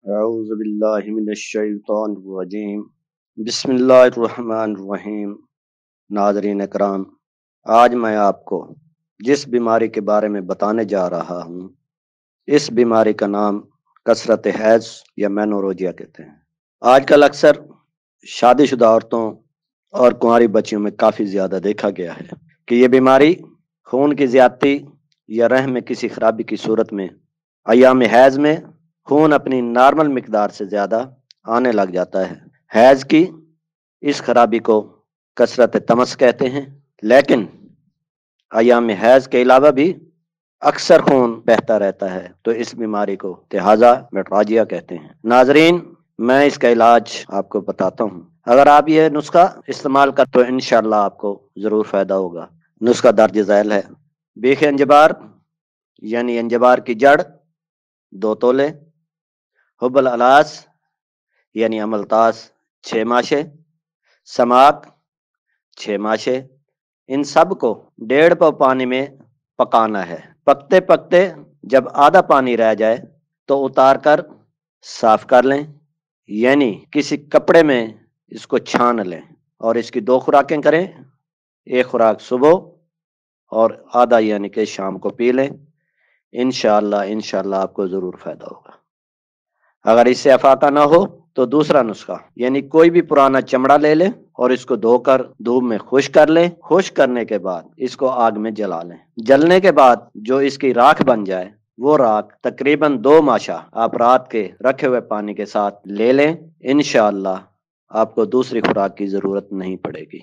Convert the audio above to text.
اعوذ باللہ من الشیطان الرجیم بسم اللہ الرحمن الرحیم۔ ناظرین اکرام، آج میں آپ کو جس بیماری کے بارے میں بتانے جا رہا ہوں، اس بیماری کا نام کثرت حیض یا مینوروجیا کہتے ہیں۔ آج کل اکثر شادی شدہ عورتوں اور کنواری بچیوں میں کافی زیادہ دیکھا گیا ہے کہ یہ بیماری خون کی زیادتی یا رحم میں کسی خرابی کی صورت میں ایام حیض میں خون اپنی نارمل مقدار سے زیادہ آنے لگ جاتا ہے۔ حیض کی اس خرابی کو کثرت تمس کہتے ہیں، لیکن ایام حیض کے علاوہ بھی اکثر خون بہتا رہتا ہے، تو اس بیماری کو لہذا میٹراجیا کہتے ہیں۔ ناظرین، میں اس کا علاج آپ کو بتاتا ہوں۔ اگر آپ یہ نسخہ استعمال کر تو انشاءاللہ آپ کو ضرور فائدہ ہوگا۔ نسخہ درج ذیل ہے: بیخ انجبار یعنی انجبار کی جڑ 2 تولے، حب الالاس یعنی املتاس 6 ماشے، سماک 6 ماشے، ان سب کو 1.5 پاؤ پانی میں پکانا ہے۔ پکتے پکتے جب آدھا پانی رہ جائے تو اتار کر صاف کر لیں، یعنی کسی کپڑے میں اس کو چھان لیں، اور اس کی 2 خوراکیں کریں، 1 خوراک صبح اور آدھا یعنی کہ شام کو پی لیں۔ انشاءاللہ آپ کو ضرور فائدہ ہوگا۔ اگر اس سے افاقہ نہ ہو تو دوسرا نسخہ، یعنی کوئی بھی پرانا چمڑا لے لیں اور اس کو دھو کر دھوپ میں خشک کر لیں۔ خشک کرنے کے بعد اس کو آگ میں جلا لیں۔ جلنے کے بعد جو اس کی راکھ بن جائے، وہ راکھ تقریباً 2 ماشا آپ رات کے رکھے ہوئے پانی کے ساتھ لے لیں۔ انشاءاللہ آپ کو دوسری خوراک کی ضرورت نہیں پڑے گی۔